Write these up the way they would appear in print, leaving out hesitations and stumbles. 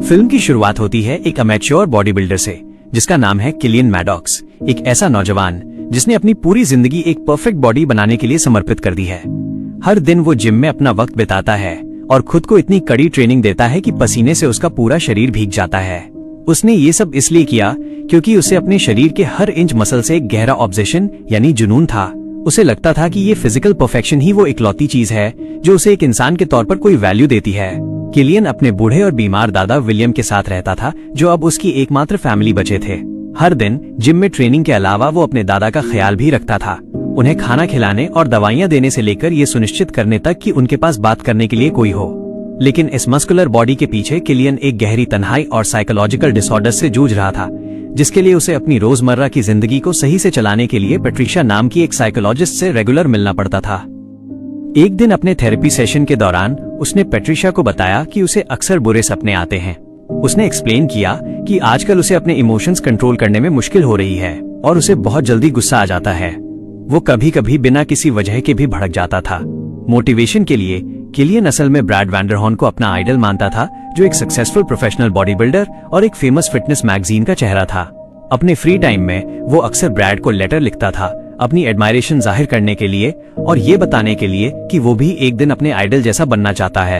Film की शुरुआत होती है एक अमेच्योर बॉडी बिल्डर से जिसका नाम है किलियन मैडॉक्स, एक ऐसा नौजवान जिसने अपनी पूरी जिंदगी एक परफेक्ट बॉडी बनाने के लिए समर्पित कर दी है। हर दिन वो जिम में अपना वक्त बिताता है और खुद को इतनी कड़ी ट्रेनिंग देता है कि पसीने से उसका पूरा शरीर भीग जाता है। उसने ये सब इसलिए किया क्योंकि उसे अपने शरीर के हर इंच मसल से एक गहरा ऑब्सेशन यानी जुनून था। उसे लगता था कि ये फिजिकल परफेक्शन ही वो इकलौती चीज है जो उसे एक इंसान के तौर पर कोई वैल्यू देती है। किलियन अपने बूढ़े और बीमार दादा विलियम के साथ रहता था जो अब उसकी एकमात्र फैमिली बचे थे। हर दिन जिम में ट्रेनिंग के अलावा वो अपने दादा का ख्याल भी रखता था, उन्हें खाना खिलाने और दवाइयां देने से लेकर ये सुनिश्चित करने तक कि उनके पास बात करने के लिए कोई हो। लेकिन इस मस्कुलर बॉडी के पीछे किलियन एक गहरी तन्हाई और साइकोलॉजिकल डिसऑर्डर से जूझ रहा था, जिसके लिए उसे अपनी रोजमर्रा की जिंदगी को सही से चलाने के लिए पैट्रिशिया नाम की एक साइकोलॉजिस्ट से रेगुलर मिलना पड़ता था। एक दिन अपने थेरेपी सेशन के दौरान उसने पैट्रिशिया को बताया कि उसे अक्सर बुरे सपने आते हैं। उसने एक्सप्लेन किया कि आजकल उसे अपने इमोशंस कंट्रोल करने में मुश्किल हो रही है और उसे बहुत जल्दी गुस्सा आ जाता है। वो कभी कभी बिना किसी वजह के भी भड़क जाता था। मोटिवेशन के लिए किलियन असल में ब्रैड वैंडरहॉर्न को अपना आइडल मानता था, जो एक सक्सेसफुल प्रोफेशनल बॉडी बिल्डर और एक फेमस फिटनेस मैगजीन का चेहरा था। अपने फ्री टाइम में वो अक्सर ब्रैड को लेटर लिखता था, अपनी एडमायरेशन जाहिर करने के लिए और ये बताने के लिए कि वो भी एक दिन अपने आइडल जैसा बनना चाहता है।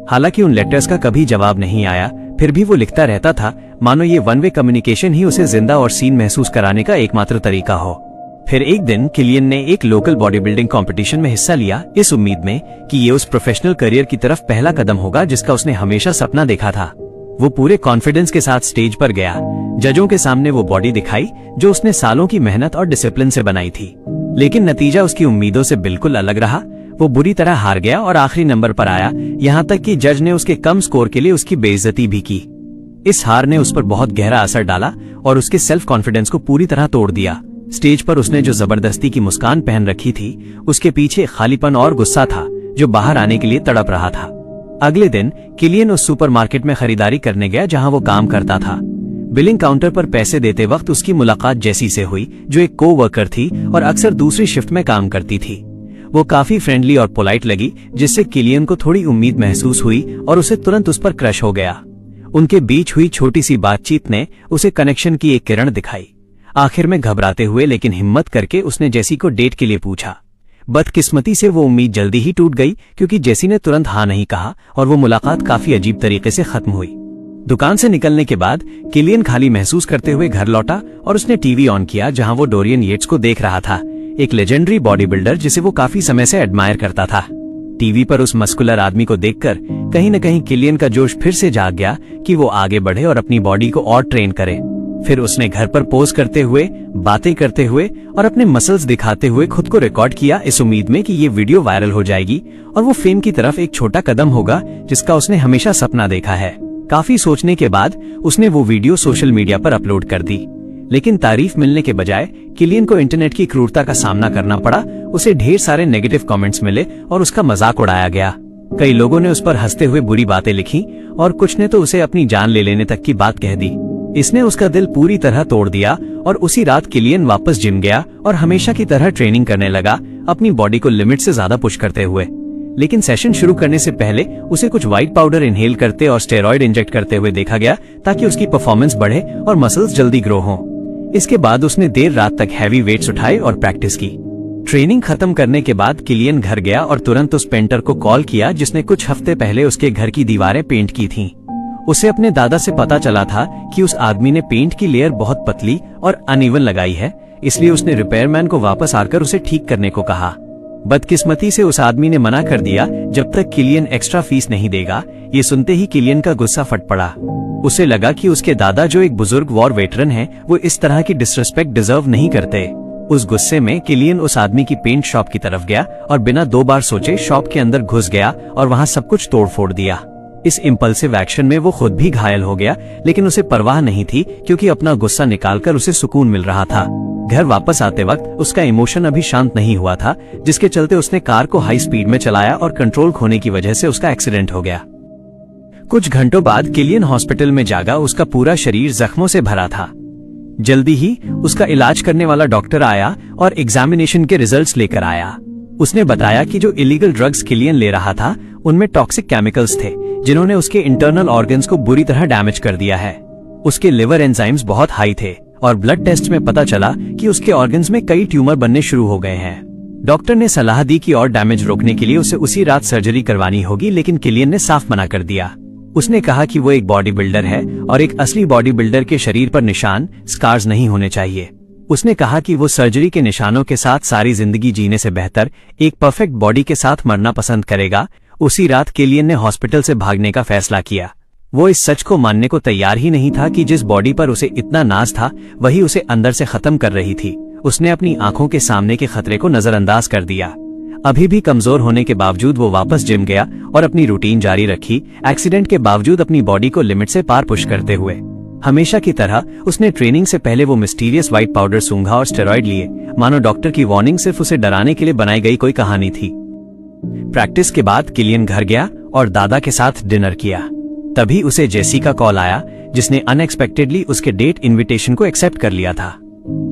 हालांकि उन लेटर्स का कभी जवाब नहीं आया, फिर भी वो लिखता रहता था, मानो ये वन वे कम्युनिकेशन ही उसे जिंदा और सीन महसूस कराने का एकमात्र तरीका हो। फिर एक दिन किलियन ने एक लोकल बॉडी बिल्डिंग कॉम्पिटिशन में हिस्सा लिया, इस उम्मीद में कि ये उस प्रोफेशनल करियर की तरफ पहला कदम होगा जिसका उसने हमेशा सपना देखा था। वो पूरे कॉन्फिडेंस के साथ स्टेज पर गया। जजों के सामने वो बॉडी दिखाई जो उसने सालों की मेहनत और डिसिप्लिन से बनाई थी। लेकिन नतीजा उसकी उम्मीदों से बिल्कुल अलग रहा। वो बुरी तरह हार गया और आखिरी नंबर पर आया, यहाँ तक कि जज ने उसके कम स्कोर के लिए उसकी बेइज्जती भी की। इस हार ने उस पर बहुत गहरा असर डाला और उसके सेल्फ कॉन्फिडेंस को पूरी तरह तोड़ दिया। स्टेज पर उसने जो जबरदस्ती की मुस्कान पहन रखी थी, उसके पीछे खालीपन और गुस्सा था जो बाहर आने के लिए तड़प रहा था। अगले दिन किलियन उस सुपरमार्केट में खरीदारी करने गया जहां वो काम करता था। बिलिंग काउंटर पर पैसे देते वक्त उसकी मुलाकात जेसी से हुई, जो एक को-वर्कर थी और अक्सर दूसरी शिफ्ट में काम करती थी। वो काफी फ्रेंडली और पोलाइट लगी, जिससे किलियन को थोड़ी उम्मीद महसूस हुई और उसे तुरंत उस पर क्रश हो गया। उनके बीच हुई छोटी सी बातचीत ने उसे कनेक्शन की एक किरण दिखाई। आखिर में घबराते हुए लेकिन हिम्मत करके उसने जेसी को डेट के लिए पूछा। बदकिस्मती से वो उम्मीद जल्दी ही टूट गई क्योंकि जेसी ने तुरंत हाँ नहीं कहा और वो मुलाकात काफी अजीब तरीके से खत्म हुई। दुकान से निकलने के बाद किलियन खाली महसूस करते हुए घर लौटा और उसने टीवी ऑन किया जहां वो डोरियन येट्स को देख रहा था, एक लेजेंडरी बॉडी बिल्डर जिसे वो काफी समय से एडमायर करता था। टीवी पर उस मस्कुलर आदमी को देखकर कहीं न कहीं किलियन का जोश फिर से जाग गया कि वो आगे बढ़े और अपनी बॉडी को और ट्रेन करे। फिर उसने घर पर पोज करते हुए, बातें करते हुए और अपने मसल्स दिखाते हुए खुद को रिकॉर्ड किया, इस उम्मीद में कि ये वीडियो वायरल हो जाएगी और वो फेम की तरफ एक छोटा कदम होगा जिसका उसने हमेशा सपना देखा है। काफी सोचने के बाद उसने वो वीडियो सोशल मीडिया पर अपलोड कर दी। लेकिन तारीफ मिलने के बजाय किलियन को इंटरनेट की क्रूरता का सामना करना पड़ा। उसे ढेर सारे नेगेटिव कमेंट्स मिले और उसका मजाक उड़ाया गया। कई लोगों ने उस पर हंसते हुए बुरी बातें लिखी और कुछ ने तो उसे अपनी जान ले लेने तक की बात कह दी। इसने उसका दिल पूरी तरह तोड़ दिया और उसी रात किलियन वापस जिम गया और हमेशा की तरह ट्रेनिंग करने लगा, अपनी बॉडी को लिमिट से ज्यादा पुश करते हुए। लेकिन सेशन शुरू करने से पहले उसे कुछ व्हाइट पाउडर इनहेल करते और स्टेरॉइड इंजेक्ट करते हुए देखा गया ताकि उसकी परफॉर्मेंस बढ़े और मसल्स जल्दी ग्रो हों। इसके बाद उसने देर रात तक हैवी वेट्स उठाए और प्रैक्टिस की। ट्रेनिंग खत्म करने के बाद किलियन घर गया और तुरंत उस पेंटर को कॉल किया जिसने कुछ हफ्ते पहले उसके घर की दीवारें पेंट की थीं। उसे अपने दादा से पता चला था कि उस आदमी ने पेंट की लेयर बहुत पतली और अनइवन लगाई है, इसलिए उसने रिपेयरमैन को वापस आकर उसे ठीक करने को कहा। बदकिस्मती से उस आदमी ने मना कर दिया जब तक किलियन एक्स्ट्रा फीस नहीं देगा। ये सुनते ही किलियन का गुस्सा फट पड़ा। उसे लगा कि उसके दादा जो एक बुजुर्ग वॉर वेटरन है, वो इस तरह की डिसरिस्पेक्ट डिजर्व नहीं करते। उस गुस्से में किलियन उस आदमी की पेंट शॉप की तरफ गया और बिना 2 बार सोचे शॉप के अंदर घुस गया और वहां सब कुछ तोड़ फोड़ दिया। इस इम्पल्सिव एक्शन में वो खुद भी घायल हो गया, लेकिन उसे परवाह नहीं थी क्योंकि अपना गुस्सा निकालकर उसे सुकून मिल रहा था। घर वापस आते वक्त उसका इमोशन अभी शांत नहीं हुआ था, जिसके चलते उसने कार को हाई स्पीड में चलाया और कंट्रोल खोने की वजह से उसका एक्सीडेंट हो गया। कुछ घंटों बाद किलियन हॉस्पिटल में जागा। उसका पूरा शरीर जख्मों से भरा था। जल्दी ही उसका इलाज करने वाला डॉक्टर आया और एग्जामिनेशन के रिजल्ट्स लेकर आया। उसने बताया कि जो इलीगल ड्रग्स किलियन ले रहा था उनमें टॉक्सिक केमिकल्स थे, जिन्होंने उसके इंटरनल ऑर्गन्स को बुरी तरह डैमेज कर दिया है। उसके लिवर एंजाइम्स बहुत हाई थे और ब्लड टेस्ट में पता चला कि उसके ऑर्गन्स में कई ट्यूमर बनने शुरू हो गए हैं। डॉक्टर ने सलाह दी कि और डैमेज रोकने के लिए उसे उसी रात सर्जरी करवानी होगी, लेकिन किलियन ने साफ मना कर दिया। उसने कहा कि वो एक बॉडी बिल्डर है और एक असली बॉडी बिल्डर के शरीर पर निशान, स्कार्स नहीं होने चाहिए। उसने कहा कि वो सर्जरी के निशानों के साथ सारी जिंदगी जीने से बेहतर एक परफेक्ट बॉडी के साथ मरना पसंद करेगा। उसी रात किलियन ने हॉस्पिटल से भागने का फैसला किया। वो इस सच को मानने को तैयार ही नहीं था कि जिस बॉडी पर उसे इतना नाज था वही उसे अंदर से खत्म कर रही थी। उसने अपनी आंखों के सामने के खतरे को नजरअंदाज कर दिया। अभी भी कमजोर होने के बावजूद वो वापस जिम गया और अपनी रूटीन जारी रखी, एक्सीडेंट के बावजूद अपनी बॉडी को लिमिट से पार पुश करते हुए। हमेशा की तरह उसने ट्रेनिंग से पहले वो मिस्टीरियस व्हाइट पाउडर सूंघा और स्टेरॉइड लिए, मानो डॉक्टर की वार्निंग सिर्फ उसे डराने के लिए बनाई गई कोई कहानी थी। प्रैक्टिस के बाद किलियन घर गया और दादा के साथ डिनर किया। तभी उसे जेसी का कॉल आया, जिसने अनएक्सपेक्टेडली उसके डेट इनविटेशन को एक्सेप्ट कर लिया था।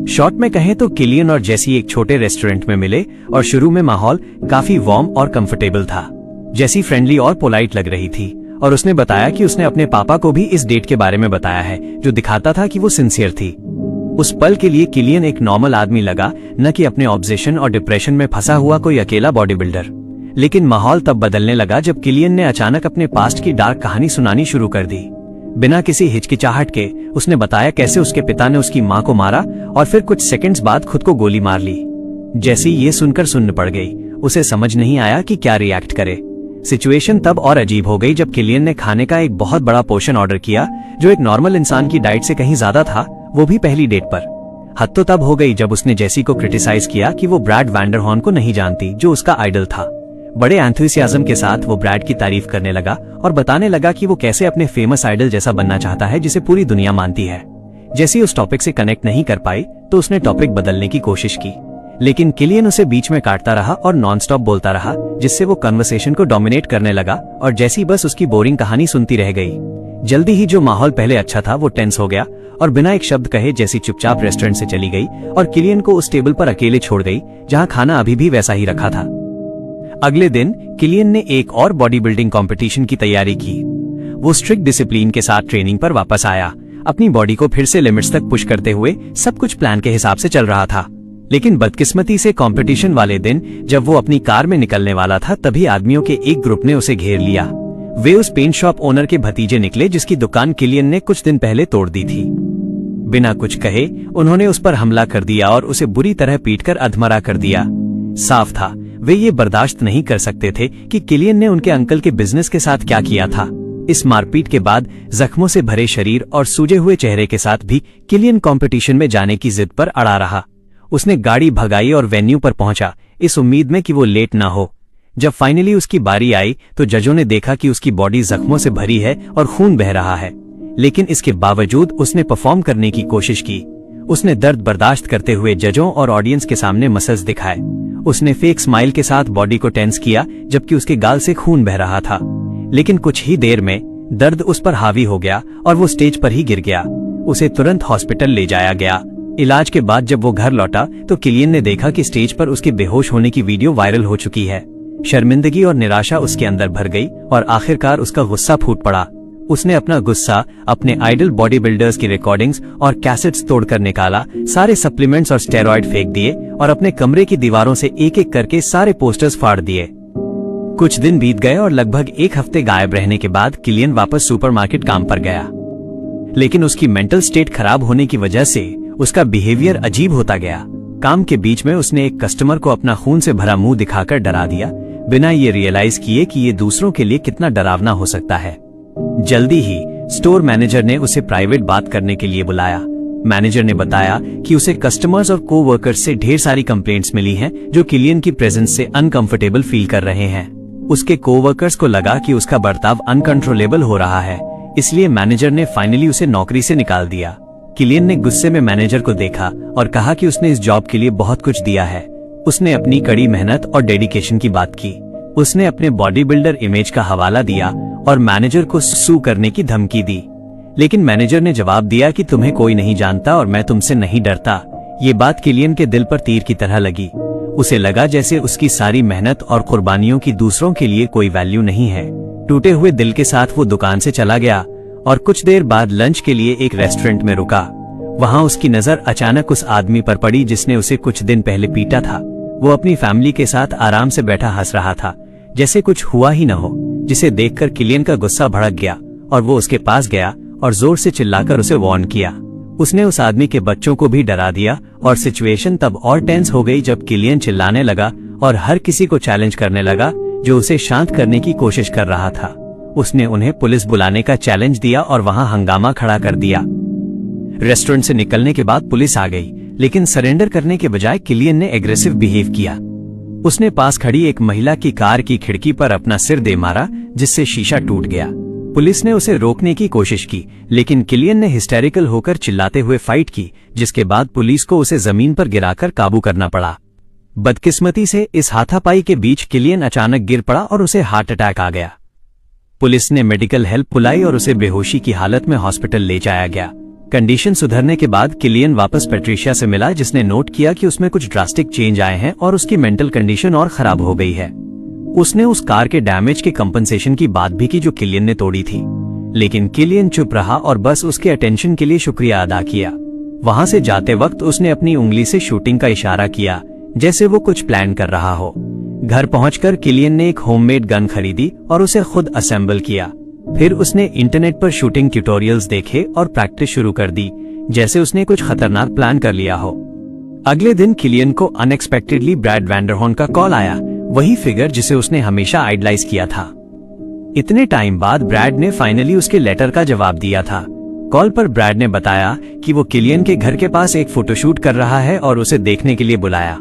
शॉर्ट में कहें तो किलियन और जेसी एक छोटे रेस्टोरेंट में मिले और शुरू में माहौल काफी वार्म और कंफर्टेबल था। जेसी फ्रेंडली और पोलाइट लग रही थी और उसने बताया कि उसने अपने पापा को भी इस डेट के बारे में बताया है, जो दिखाता था कि वो सिंसियर थी। उस पल के लिए किलियन एक नॉर्मल आदमी लगा, न कि अपने ऑब्सेशन और डिप्रेशन में फंसा हुआ कोई अकेला बॉडी बिल्डर। लेकिन माहौल तब बदलने लगा जब किलियन ने अचानक अपने पास्ट की डार्क कहानी सुनानी शुरू कर दी। बिना किसी हिचकिचाहट के उसने बताया कैसे उसके पिता ने उसकी मां को मारा और फिर कुछ सेकंड्स बाद खुद को गोली मार ली। जैसी ये सुनकर सुन्न पड़ गई। उसे समझ नहीं आया कि क्या रिएक्ट करे। सिचुएशन तब और अजीब हो गई जब किलियन ने खाने का एक बहुत बड़ा पोर्शन ऑर्डर किया, जो एक नॉर्मल इंसान की डाइट से कहीं ज्यादा था, वो भी पहली डेट पर। हद तो तब हो गई जब उसने जेसी को क्रिटिसाइज किया कि वो ब्रैड वैंडरहॉर्न को नहीं जानती, जो उसका आइडल था। बड़े एंथुसियाज्म के साथ वो ब्रैड की तारीफ करने लगा और बताने लगा कि वो कैसे अपने फेमस आइडल जैसा बनना चाहता है, जिसे पूरी दुनिया मानती है। जेसी उस टॉपिक से कनेक्ट नहीं कर पाई तो उसने टॉपिक बदलने की कोशिश की, लेकिन किलियन उसे बीच में काटता रहा और नॉनस्टॉप बोलता रहा, जिससे वो कन्वर्सेशन को डोमिनेट करने लगा और जेसी बस उसकी बोरिंग कहानी सुनती रह गई। जल्दी ही जो माहौल पहले अच्छा था वो टेंस हो गया और बिना एक शब्द कहे जेसी चुपचाप रेस्टोरेंट से चली गई और किलियन को उस टेबल पर अकेले छोड़ गई जहां खाना अभी भी वैसा ही रखा था। अगले दिन किलियन ने एक और बॉडी बिल्डिंग कॉम्पिटिशन की तैयारी की। वो स्ट्रिक्ट डिसिप्लिन के साथ ट्रेनिंग पर वापस आया, अपनी बॉडी को फिर से लिमिट्स तक पुश करते हुए। सब कुछ प्लान के हिसाब से चल रहा था, लेकिन बदकिस्मती से कंपटीशन वाले दिन जब वो अपनी कार में निकलने वाला था, तभी आदमियों के एक ग्रुप ने उसे घेर लिया। वे उस पेंट शॉप ओनर के भतीजे निकले जिसकी दुकान किलियन ने कुछ दिन पहले तोड़ दी थी। बिना कुछ कहे उन्होंने उस पर हमला कर दिया और उसे बुरी तरह पीटकर अधमरा कर दिया। साफ था वे ये बर्दाश्त नहीं कर सकते थे कि किलियन ने उनके अंकल के बिजनेस के साथ क्या किया था। इस मारपीट के बाद जख्मों से भरे शरीर और सूजे हुए चेहरे के साथ भी किलियन कंपटीशन में जाने की जिद पर अड़ा रहा। उसने गाड़ी भगाई और वेन्यू पर पहुंचा, इस उम्मीद में कि वो लेट ना हो। जब फाइनली उसकी बारी आई तो जजों ने देखा कि उसकी बॉडी जख्मों से भरी है और खून बह रहा है, लेकिन इसके बावजूद उसने परफॉर्म करने की कोशिश की। उसने दर्द बर्दाश्त करते हुए जजों और ऑडियंस के सामने मसल्स दिखाए। उसने फेक स्माइल के साथ बॉडी को टेंस किया जबकि उसके गाल से खून बह रहा था, लेकिन कुछ ही देर में दर्द उस पर हावी हो गया और वो स्टेज पर ही गिर गया। उसे तुरंत हॉस्पिटल ले जाया गया। इलाज के बाद जब वो घर लौटा तो किलियन ने देखा कि स्टेज पर उसके बेहोश होने की वीडियो वायरल हो चुकी है। शर्मिंदगी और निराशा उसके अंदर भर गई और आखिरकार उसका गुस्सा फूट पड़ा। उसने अपना गुस्सा अपने आइडल बॉडी बिल्डर्स की रिकॉर्डिंग्स और कैसेट्स तोड़कर निकाला, सारे सप्लीमेंट्स और स्टेरॉइड फेंक दिए और अपने कमरे की दीवारों से एक एक करके सारे पोस्टर्स फाड़ दिए। कुछ दिन बीत गए और लगभग एक हफ्ते गायब रहने के बाद किलियन वापस सुपरमार्केट काम पर गया, लेकिन उसकी मेंटल स्टेट खराब होने की वजह से उसका बिहेवियर अजीब होता गया। काम के बीच में उसने एक कस्टमर को अपना खून से भरा मुंह दिखाकर डरा दिया, बिना ये रियलाइज किए कि ये दूसरों के लिए कितना डरावना हो सकता है। जल्दी ही स्टोर मैनेजर ने उसे प्राइवेट बात करने के लिए बुलाया। मैनेजर ने बताया कि उसे कस्टमर्स और कोवर्कर्स से ढेर सारी कंप्लेंट्स मिली हैं जो किलियन की प्रेजेंस से अनकंफर्टेबल फील कर रहे हैं। उसके कोवर्कर्स को लगा कि उसका बर्ताव अनकंट्रोलेबल हो रहा है, इसलिए मैनेजर ने फाइनली उसे नौकरी से निकाल दिया। किलियन ने गुस्से में मैनेजर को देखा और कहा कि उसने इस जॉब के लिए बहुत कुछ दिया है। उसने अपनी कड़ी मेहनत और डेडिकेशन की बात की। उसने अपने बॉडी बिल्डर इमेज का हवाला दिया और मैनेजर को सू करने की धमकी दी, लेकिन मैनेजर ने जवाब दिया कि तुम्हें कोई नहीं जानता और मैं तुमसे नहीं डरता। ये बात किलियन के दिल पर तीर की तरह लगी। उसे लगा जैसे उसकी सारी मेहनत और कुर्बानियों की दूसरों के लिए कोई वैल्यू नहीं है। टूटे हुए दिल के साथ वो दुकान से चला गया और कुछ देर बाद लंच के लिए एक रेस्टोरेंट में रुका। वहां उसकी नजर अचानक उस आदमी पर पड़ी जिसने उसे कुछ दिन पहले पीटा था। वो अपनी फैमिली के साथ आराम से बैठा हंस रहा था, जैसे कुछ हुआ ही न हो, जिसे देखकर किलियन का गुस्सा भड़क गया और वो उसके पास गया और जोर से चिल्लाकर उसे वार्न किया। उसने उस आदमी के बच्चों को भी डरा दिया और सिचुएशन तब और टेंस हो गई जब किलियन चिल्लाने लगा और हर किसी को चैलेंज करने लगा जो उसे शांत करने की कोशिश कर रहा था। उसने उन्हें पुलिस बुलाने का चैलेंज दिया और वहां हंगामा खड़ा कर दिया। रेस्टोरेंट से निकलने के बाद पुलिस आ गई, लेकिन सरेंडर करने के बजाय किलियन ने एग्रेसिव बिहेव किया। उसने पास खड़ी एक महिला की कार की खिड़की पर अपना सिर दे मारा, जिससे शीशा टूट गया। पुलिस ने उसे रोकने की कोशिश की, लेकिन किलियन ने हिस्टेरिकल होकर चिल्लाते हुए फाइट की, जिसके बाद पुलिस को उसे जमीन पर गिराकर काबू करना पड़ा। बदकिस्मती से इस हाथापाई के बीच किलियन अचानक गिर पड़ा और उसे हार्ट अटैक आ गया। पुलिस ने मेडिकल हेल्प बुलाई और उसे बेहोशी की हालत में हॉस्पिटल ले जाया गया। कंडीशन सुधरने के बाद किलियन वापस पैट्रिशिया से मिला, जिसने नोट किया कि उसमें कुछ ड्रास्टिक चेंज आए हैं और उसकी मेंटल कंडीशन और खराब हो गई है। उसने उस कार के डैमेज के कंपनसेशन की बात भी की जो किलियन ने तोड़ी थी, लेकिन किलियन चुप रहा और बस उसके अटेंशन के लिए शुक्रिया अदा किया। वहां से जाते वक्त उसने अपनी उंगली से शूटिंग का इशारा किया, जैसे वो कुछ प्लान कर रहा हो। घर पहुंचकर किलियन ने एक होममेड गन खरीदी और उसे खुद असेंबल किया। फिर उसने इंटरनेट पर शूटिंग ट्यूटोरियल्स देखे और प्रैक्टिस शुरू कर दी, जैसे उसने कुछ खतरनाक प्लान कर लिया हो। अगले दिन किलियन को अनएक्सपेक्टेडली ब्रैड वैंडरहॉर्न का कॉल आया, वही फिगर जिसे उसने हमेशा आइडलाइज किया था। इतने टाइम बाद ब्रैड ने फाइनली उसके लेटर का जवाब दिया था। कॉल पर ब्रैड ने बताया कि वो किलियन के घर के पास एक फोटोशूट कर रहा है और उसे देखने के लिए बुलाया।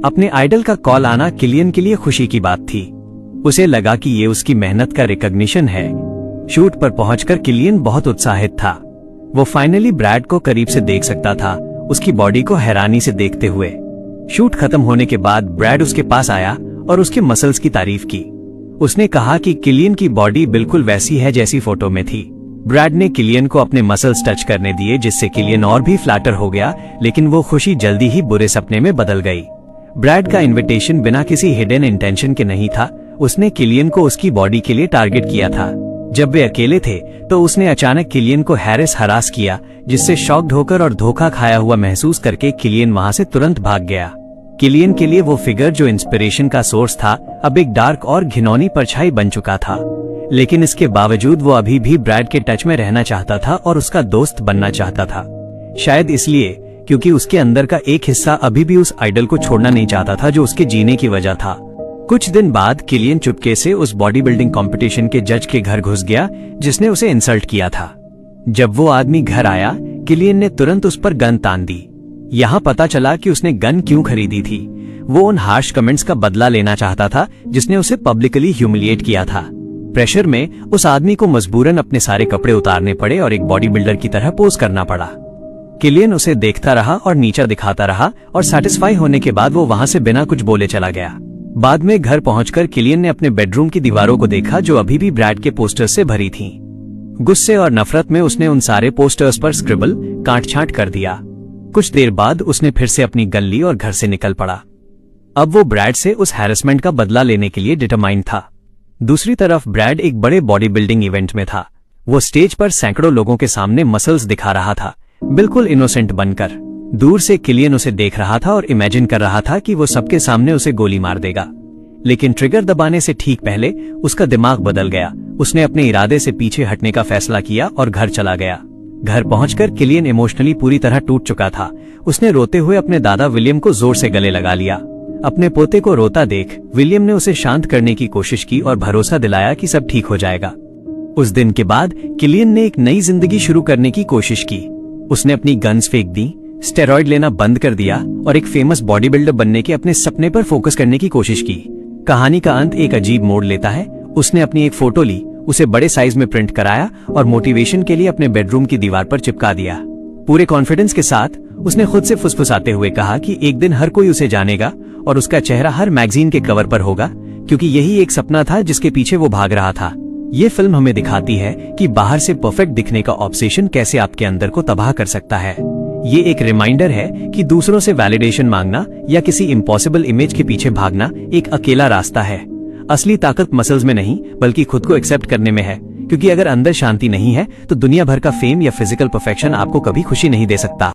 अपने आइडल का कॉल आना किलियन के लिए खुशी की बात थी। उसे लगा कि ये उसकी मेहनत का रिकॉग्निशन है। शूट पर पहुंचकर किलियन बहुत उत्साहित था। वो फाइनली ब्रैड को करीब से देख सकता था, उसकी बॉडी को हैरानी से देखते हुए। शूट खत्म होने के बाद ब्रैड उसके पास आया और उसके मसल्स की तारीफ की। उसने कहा कि किलियन की बॉडी बिल्कुल वैसी है जैसी फोटो में थी। ब्रैड ने किलियन को अपने मसल्स टच करने दिए, जिससे किलियन और भी फ्लैटर हो गया, लेकिन वो खुशी जल्दी ही बुरे सपने में बदल गई। ब्रैड का इनविटेशन बिना किसी हिडन इंटेंशन के नहीं था। उसने किलियन को उसकी बॉडी के लिए टारगेट किया था। जब वे अकेले थे तो उसने अचानक किलियन को हरास किया, जिससे शॉक्ड होकर और धोखा खाया हुआ महसूस करके किलियन वहां से तुरंत भाग गया। किलियन के लिए वो फिगर जो इंस्पिरेशन का सोर्स था अब एक डार्क और घिनौनी परछाई बन चुका था। लेकिन इसके बावजूद वो अभी भी ब्रैड के टच में रहना चाहता था और उसका दोस्त बनना चाहता था। शायद इसलिए क्योंकि उसके अंदर का एक हिस्सा अभी भी उस आइडल को छोड़ना नहीं चाहता था जो उसके जीने की वजह था। कुछ दिन बाद किलियन चुपके से उस बॉडी बिल्डिंग कॉम्पिटिशन के जज के घर घुस गया, जिसने उसे इंसल्ट किया था। जब वो आदमी घर आया, किलियन ने तुरंत उस पर गन तान दी। यहाँ पता चला कि उसने गन क्यों खरीदी थी। वो उन हार्श कमेंट्स का बदला लेना चाहता था जिसने उसे पब्लिकली ह्यूमिलिएट किया था। प्रेशर में उस आदमी को मजबूरन अपने सारे कपड़े उतारने पड़े और एक बॉडी बिल्डर की तरह पोज करना पड़ा। किलियन उसे देखता रहा और नीचा दिखाता रहा और सेटिस्फाई होने के बाद वो वहां से बिना कुछ बोले चला गया। बाद में घर पहुंचकर किलियन ने अपने बेडरूम की दीवारों को देखा जो अभी भी ब्रैड के पोस्टर्स से भरी थीं। गुस्से और नफरत में उसने उन सारे पोस्टर्स पर स्क्रिबल काट-छांट कर दिया। कुछ देर बाद उसने फिर से अपनी गन ली और घर से निकल पड़ा। अब वो ब्रैड से उस हैरेसमेंट का बदला लेने के लिए डिटरमाइंड था। दूसरी तरफ ब्रैड एक बड़े बॉडी बिल्डिंग इवेंट में था। वो स्टेज पर सैकड़ों लोगों के सामने मसल्स दिखा रहा था, बिल्कुल इनोसेंट बनकर। दूर से किलियन उसे देख रहा था और इमेजिन कर रहा था कि वो सबके सामने उसे गोली मार देगा। लेकिन ट्रिगर दबाने से ठीक पहले उसका दिमाग बदल गया। उसने अपने इरादे से पीछे हटने का फैसला किया और घर चला गया। घर पहुंचकर किलियन इमोशनली पूरी तरह टूट चुका था। उसने रोते हुए अपने दादा विलियम को जोर से गले लगा लिया। अपने पोते को रोता देख विलियम ने उसे शांत करने की कोशिश की और भरोसा दिलाया कि सब ठीक हो जाएगा। उस दिन के बाद किलियन ने एक नई जिंदगी शुरू करने की कोशिश की। उसने अपनी गन्स फेंक दी, स्टेरॉइड लेना बंद कर दिया और एक फेमस बॉडी बिल्डर बनने के अपने सपने पर फोकस करने की कोशिश की। कहानी का अंत एक अजीब मोड़ लेता है। उसने अपनी एक फोटो ली, उसे बड़े साइज में प्रिंट कराया और मोटिवेशन के लिए अपने बेडरूम की दीवार पर चिपका दिया। पूरे कॉन्फिडेंस के साथ उसने खुद से फुसफुसाते हुए कहा कि एक दिन हर कोई उसे जानेगा और उसका चेहरा हर मैगजीन के कवर पर होगा, क्योंकि यही एक सपना था जिसके पीछे वो भाग रहा था। ये फिल्म हमें दिखाती है कि बाहर से परफेक्ट दिखने का ऑब्सेशन कैसे आपके अंदर को तबाह कर सकता है। ये एक रिमाइंडर है कि दूसरों से वैलिडेशन मांगना या किसी इम्पॉसिबल इमेज के पीछे भागना एक अकेला रास्ता है। असली ताकत मसल्स में नहीं बल्कि खुद को एक्सेप्ट करने में है, क्योंकि अगर अंदर शांति नहीं है तो दुनिया भर का फेम या फिजिकल परफेक्शन आपको कभी खुशी नहीं दे सकता।